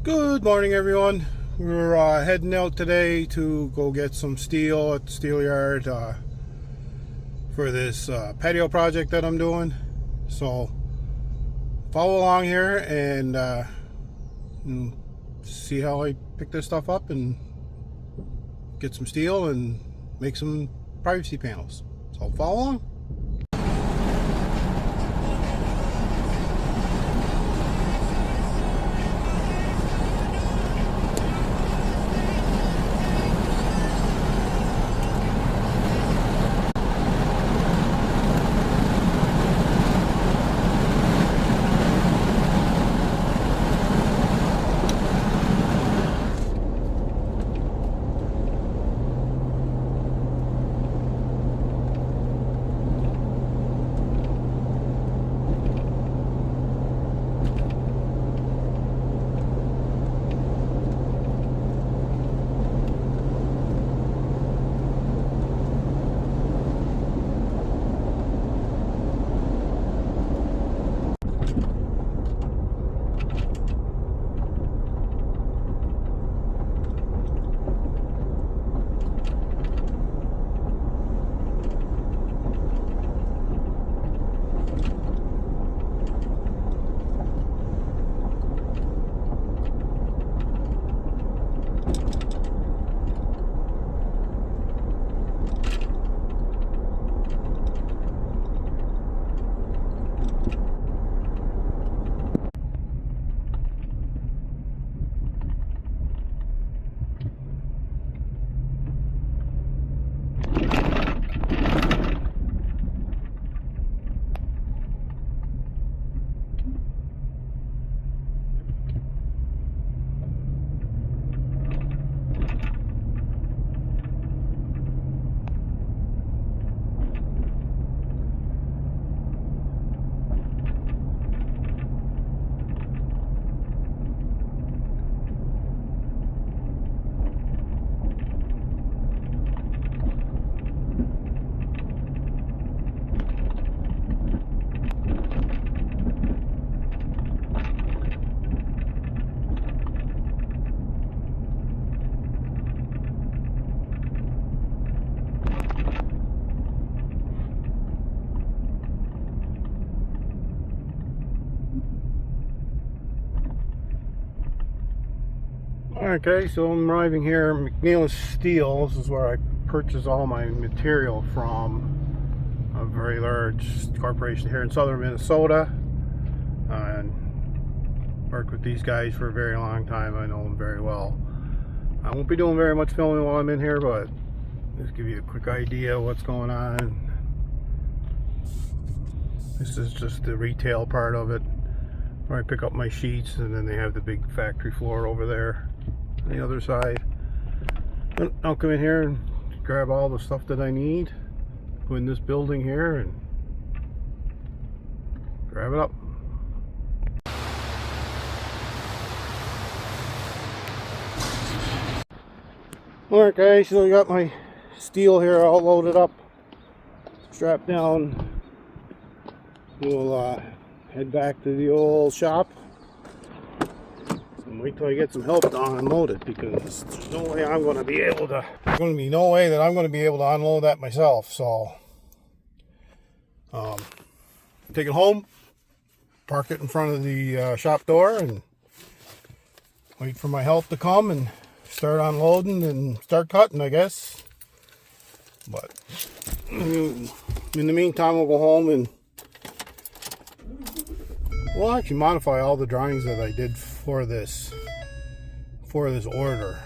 Good morning, everyone. We're heading out today to go get some steel at the steel yard for this patio project that I'm doing. So follow along here and see how I pick this stuff up and get some steel and make some privacy panels. So follow along. Okay, so I'm arriving here at McNeil's Steel. This is where I purchase all my material from. A very large corporation here in southern Minnesota. And worked with these guys for a very long time. I know them very well. I won't be doing very much filming while I'm in here, but just give you a quick idea of what's going on. This is just the retail part of it, where I pick up my sheets, and then they have the big factory floor over there on the other side. And I'll come in here and grab all the stuff that I need, go in this building here and grab it up. Alright guys, so I got my steel here all loaded up, strapped down. We'll head back to the old shop and wait till I get some help to unload it, because there's no way I'm going to be able to. There's going to be no way that I'm going to be able to unload that myself. So, take it home, park it in front of the shop door, and wait for my help to come and start unloading and start cutting, I guess. But in the meantime, we'll go home and we'll actually modify all the drawings that I did for this order,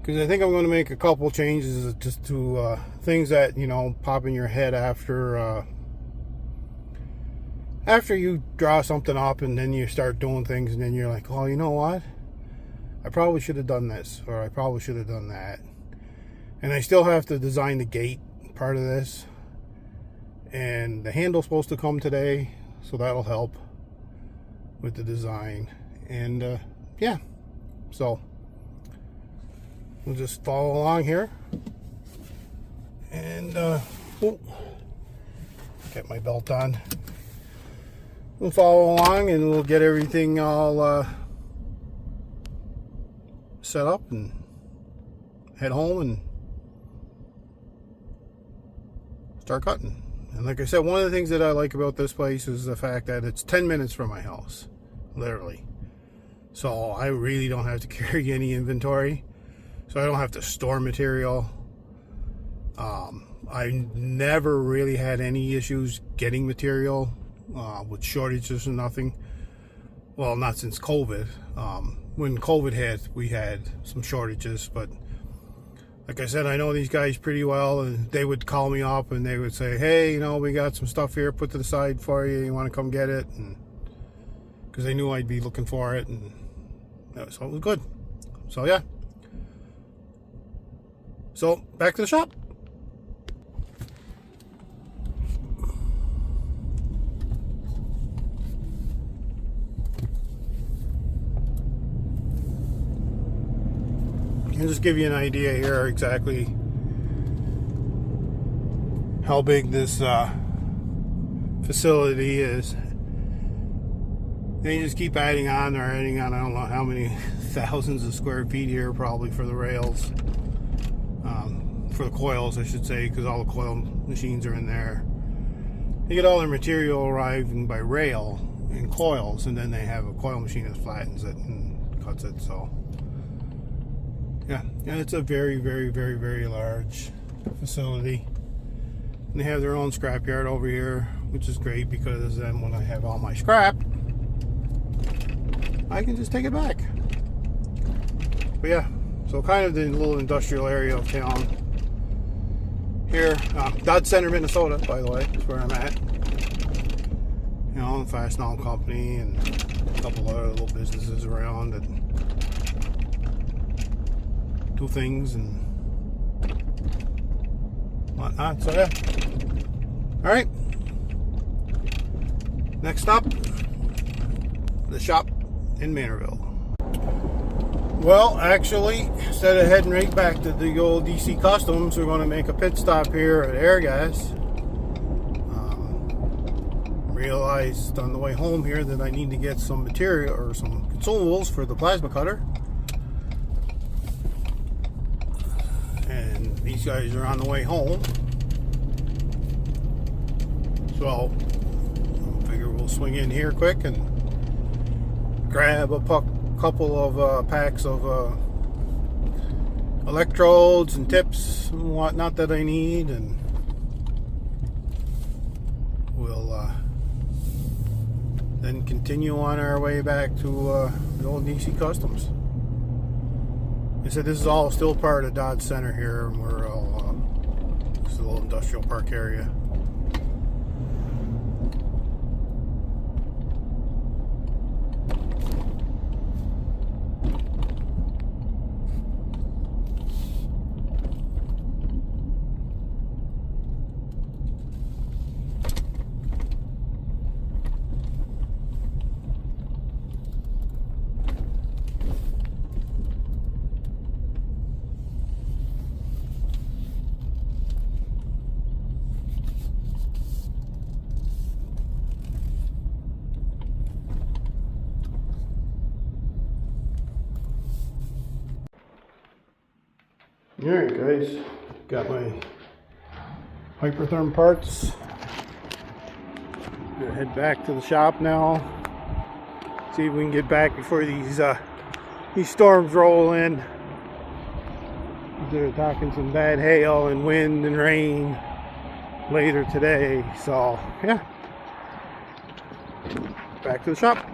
because I think I'm going to make a couple changes just to things that, you know, pop in your head after you draw something up, and then you start doing things, and then you're like, oh, you know what, I probably should have done this, or I probably should have done that. And I still have to design the gate part of this. And the handle's supposed to come today, so that'll help with the design. And yeah, so we'll just follow along here. And get my belt on. we'll follow along and we'll get everything all set up and head home and start cutting. And like I said, one of the things that I like about this place is the fact that it's 10 minutes from my house, literally. So I really don't have to carry any inventory, so I don't have to store material. I never really had any issues getting material with shortages or nothing. Well, not since COVID. When COVID hit, we had some shortages, but like I said, I know these guys pretty well, and they would call me up and they would say, hey, you know, we got some stuff here put to the side for you. You want to come get it? And because they knew I'd be looking for it, and so it was good. So yeah. So back to the shop. I'll just give you an idea here exactly how big this facility is. And you just keep adding on or adding on. I don't know how many thousands of square feet here, probably for the rails, for the coils, I should say, because all the coil machines are in there. They get all their material arriving by rail in coils, and then they have a coil machine that flattens it and cuts it. So yeah, it's a very, very, very, very large facility. And they have their own scrap yard over here, which is great because then when I have all my scrap, I can just take it back. But yeah, so kind of the little industrial area of town here. Dodge Center, Minnesota, by the way, is where I'm at. You know, the Fastenal Company and a couple other little businesses around that do things and whatnot. So yeah. All right. Next stop, the shop in Manorville. Well, actually, instead of heading right back to the old DC Customs, we're going to make a pit stop here at Airgas. Realized on the way home here that I need to get some material or some consumables for the plasma cutter. And these guys are on the way home. So, I figure we'll swing in here quick and grab a couple of packs of electrodes and tips and whatnot that I need, and we'll then continue on our way back to the old DC Customs. I said this is all still part of Dodge Center here, and we're all this is a little industrial park area. Alright guys, got my Hypertherm parts. Gonna head back to the shop now. See if we can get back before these storms roll in. They're talking some bad hail and wind and rain later today. So yeah, back to the shop.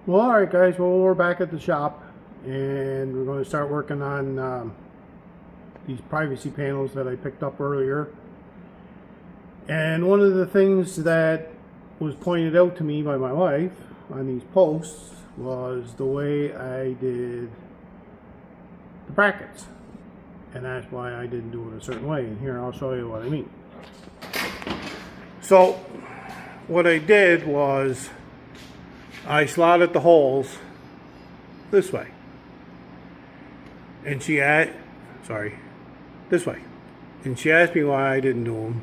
Well, alright guys, well we're back at the shop. And we're going to start working on these privacy panels that I picked up earlier. And one of the things that was pointed out to me by my wife on these posts was the way I did the brackets. And that's why I didn't do it a certain way. And here I'll show you what I mean. So what I did was I slotted the holes this way. And she asked, this way. And she asked me why I didn't do them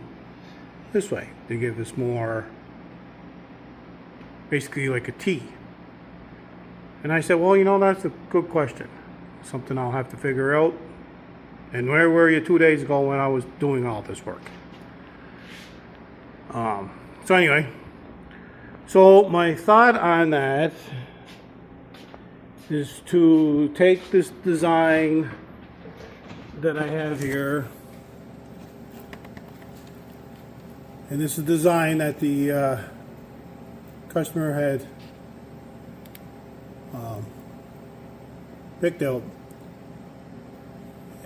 this way, to give us more basically like a T. And I said, well, you know, that's a good question. Something I'll have to figure out. And where were you 2 days ago when I was doing all this work? So anyway, so my thought on that is to take this design that I have here, and this is a design that the customer had picked out,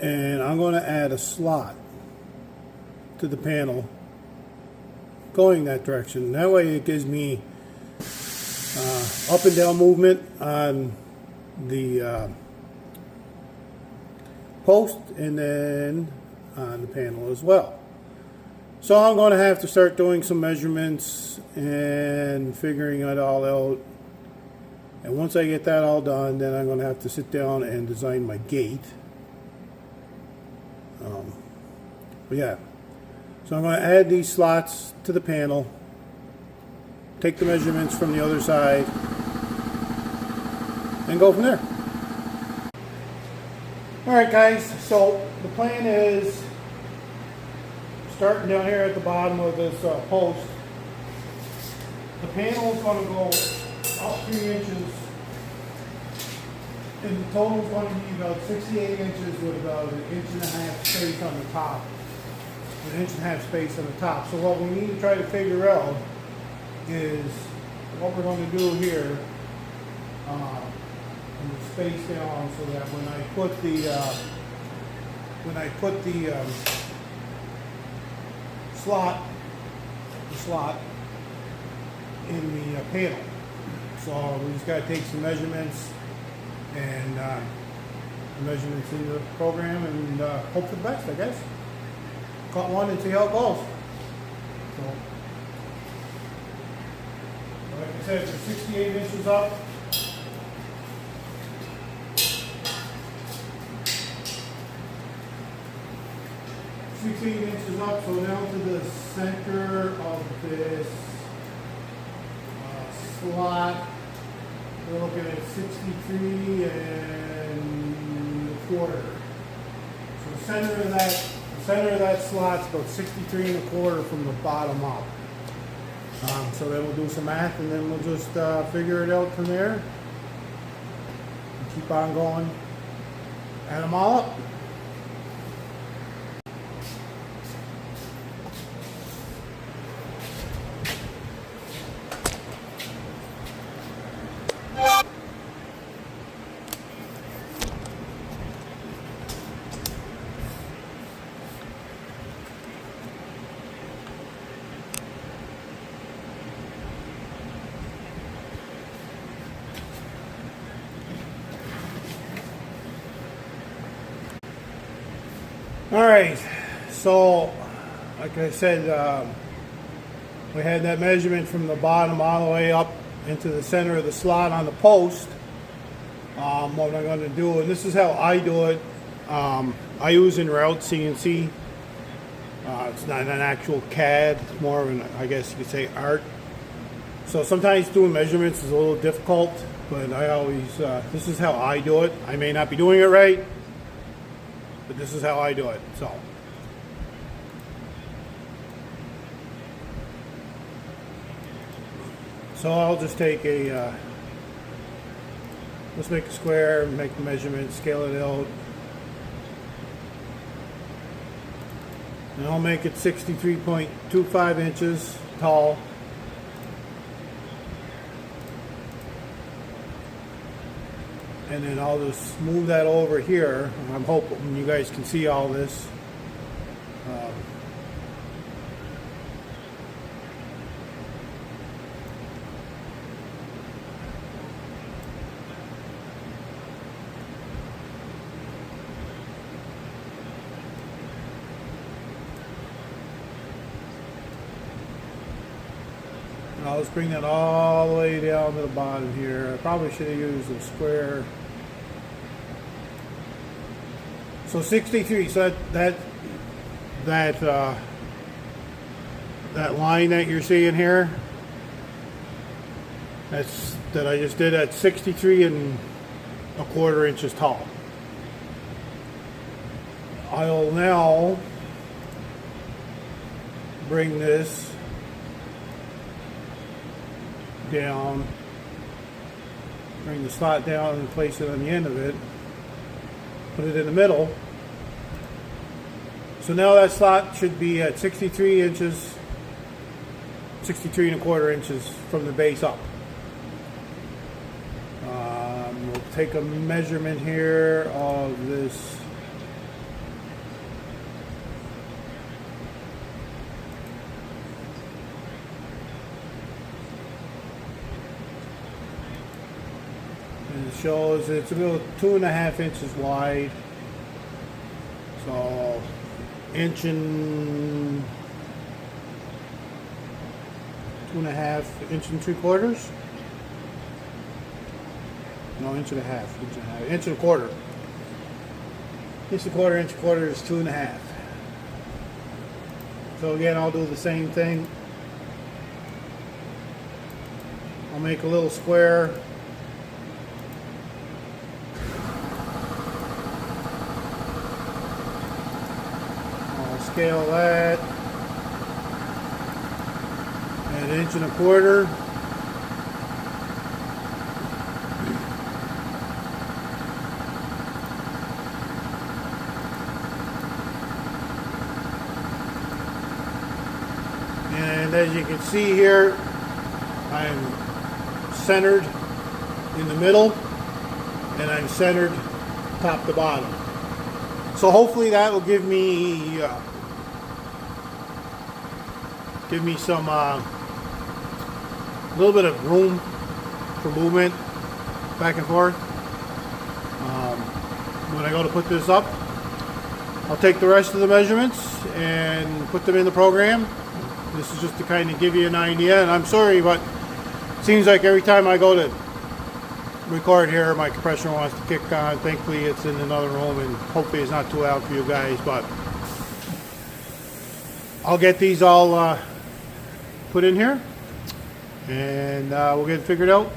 and I'm going to add a slot to the panel going that direction. That way it gives me up and down movement on the post and then on the panel as well. So I'm going to have to start doing some measurements and figuring it all out. And once I get that all done, then I'm going to have to sit down and design my gate. But yeah, so I'm going to add these slots to the panel, take the measurements from the other side, and go from there. Alright guys, so the plan is starting down here at the bottom of this post. The panel is going to go up 3 inches, and the total is going to be about 68 inches with about 1.5 inches space on the top. 1.5 inches space on the top. So what we need to try to figure out is what we're going to do here, and the space down so that when I put the slot in the panel. So we just got to take some measurements and measurements in the program and hope for the best, I guess. Cut one and see how it goes. So, like I said, it's 68 inches up. Inches up, so down to the center of this slot, we're looking at 63 and a quarter. So the center of that slot's about 63 and a quarter from the bottom up. So then we'll do some math and then we'll just figure it out from there. And keep on going. Add them all up. Alright, so like I said, we had that measurement from the bottom all the way up into the center of the slot on the post. What I'm going to do, and this is how I do it, I use in route CNC. It's not an actual CAD, it's more of an, I guess you could say, art. So sometimes doing measurements is a little difficult, but I always, this is how I do it. I may not be doing it right, but this is how I do it. So I'll just take a, let's make a square, make the measurement, scale it out. And I'll make it 63.25 inches tall. And then I'll just move that over here. I'm hoping you guys can see all this. And I'll just bring that all the way down to the bottom here. I probably should have used a square. So 63. So that line that you're seeing here, that I just did at 63¼ inches tall. I'll now bring this down, bring the slot down and place it on the end of it, put it in the middle. So now that slot should be at 63 inches, 63¼ inches from the base up. We'll take a measurement here of this. And it shows it's about 2½ inches wide. So inch and 2½, inch and 3/4. No, inch and a half, inch and a half, inch and a quarter. Inch and a quarter, inch and a quarter is 2½. So again, I'll do the same thing. I'll make a little square. I'll scale that. An inch and a quarter. And as you can see here, I'm centered in the middle and I'm centered top to bottom. So hopefully that will give me some a little bit of room for movement back and forth. When I go to put this up, I'll take the rest of the measurements and put them in the program. This is just to kind of give you an idea, and I'm sorry, but it seems like every time I go to record here, my compressor wants to kick on. Thankfully, it's in another room, and hopefully it's not too loud for you guys, but I'll get these all put in here, and we'll get it figured out,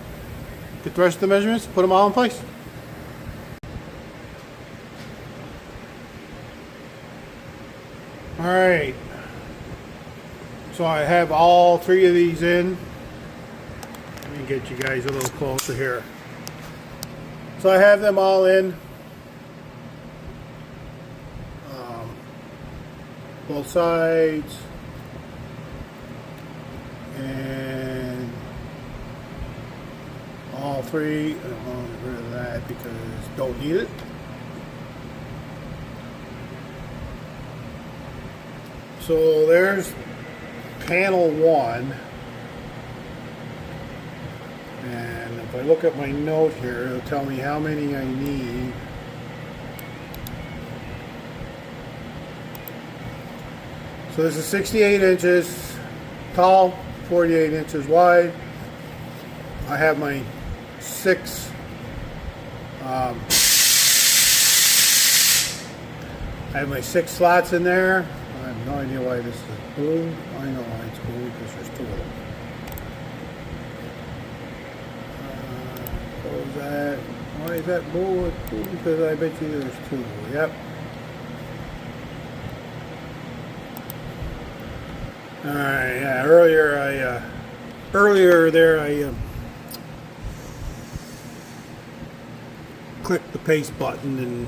get the rest of the measurements, put them all in place. All right. So I have all 3 of these in. Let me get you guys a little closer here. So I have them all in. Both sides. And all 3. I'll get rid of that because don't need it. So there's panel 1, and if I look at my note here, it'll tell me how many I need. So this is 68 inches tall, 48 inches wide. I have my 6 I have my 6 slots in there. I have no idea why this is blue. I know why it's blue because there's 2 of them. Close that. Why is that blue? It's blue because I bet you there's 2. Yep. Alright, yeah, earlier there I clicked the paste button and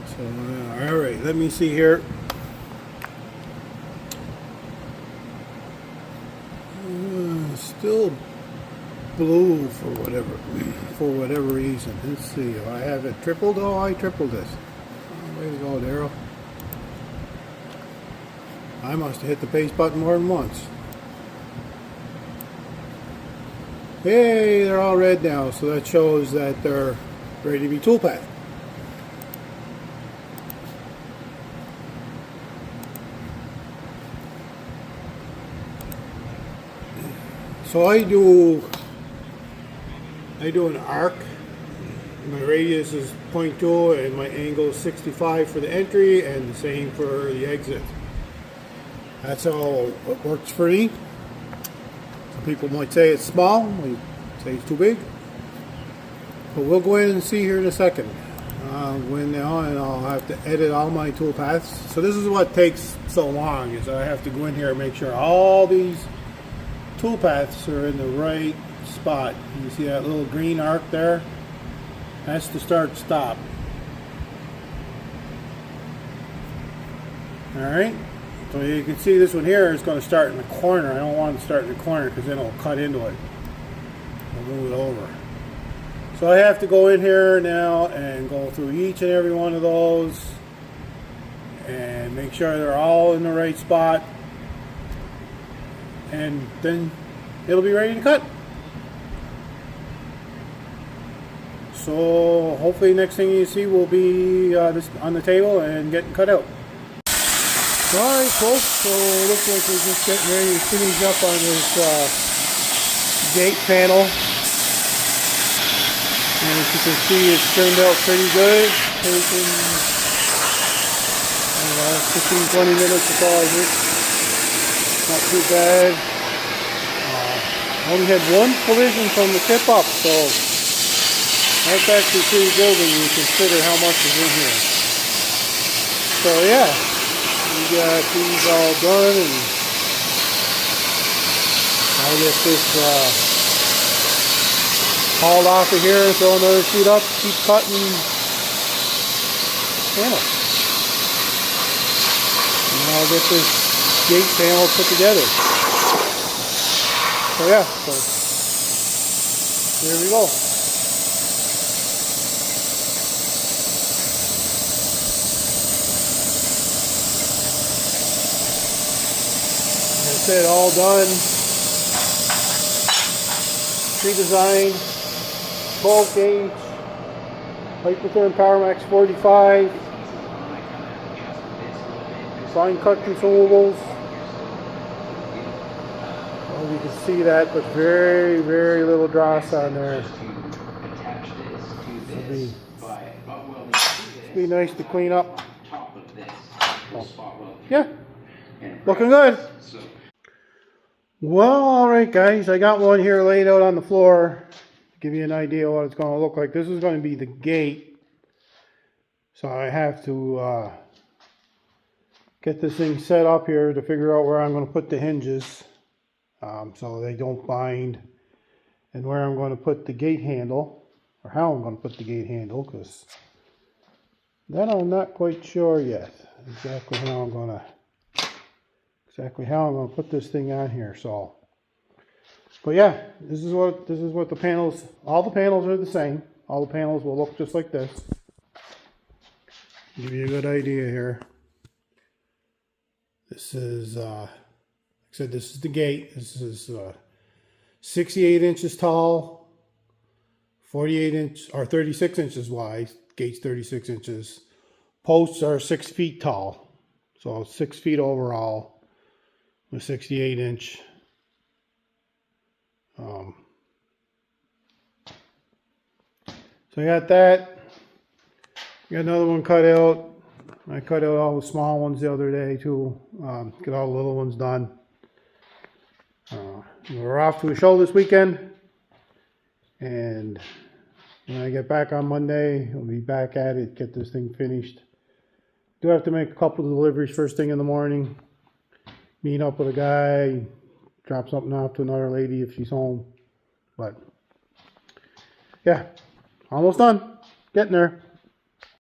so, all right, let me see here. Still blue for whatever reason. Let's see. I have it tripled. Oh, I tripled this. Oh, way to go, Daryl. I must have hit the paste button more than once. Hey, they're all red now, so that shows that they're ready to be toolpath. So I do an arc. My radius is 0.2 and my angle is 65 for the entry and the same for the exit. That's all it works for me. people might say it's small, might say it's too big. But we'll go in and see here in a second. And I'll have to edit all my tool paths. So this is what takes so long, is I have to go in here and make sure all these tool paths are in the right spot. You see that little green arc there? That's the start stop. Alright, so you can see this one here is going to start in the corner. I don't want it to start in the corner because then it'll cut into it. I'll move it over. So I have to go in here now and go through each and every one of those and make sure they're all in the right spot, and then it'll be ready to cut. So hopefully next thing you see will be this on the table and getting cut out. Alright folks, so it looks like we're just getting ready to finish up on this gate panel. And as you can see, it's turned out pretty good. Taking 15-20 minutes to all, I think. Not too bad. Only had one collision from the tip up, so that's actually pretty good when you consider how much is in here. So yeah, we got these all done, and I'll get this hauled off of here, throw another sheet up, keep cutting panel. And I'll get this gate panel put together. So yeah, so there we go. That's it, all done. Pre-designed. 12 gauge, Hypertherm PowerMax 45, fine cut consumables. Well, you can see that, but very, very little dross on there. It'll be nice to clean up. Oh. Yeah, looking good. Well, alright guys, I got one here laid out on the floor. Give you an idea what it's going to look like. This is going to be the gate, so I have to get this thing set up here to figure out where I'm going to put the hinges so they don't bind, and where I'm going to put the gate handle, or how I'm going to put the gate handle, because that I'm not quite sure yet exactly how I'm going to put this thing on here. So but yeah, this is what the panels, all the panels are the same. All the panels will look just like this. Give you a good idea here. This is, like I said, this is the gate. This is 68 inches tall, 48 inch, or 36 inches wide. Gate's 36 inches. Posts are 6 feet tall. So 6 feet overall with 68 inch. So I got that. Got another one cut out. I cut out all the small ones the other day too. Get all the little ones done. We're off to a show this weekend, and when I get back on Monday, I'll be back at it, get this thing finished. Do have to make a couple of deliveries first thing in the morning. Meet up with a guy, drop something off to another lady if she's home. But yeah, almost done. Getting there.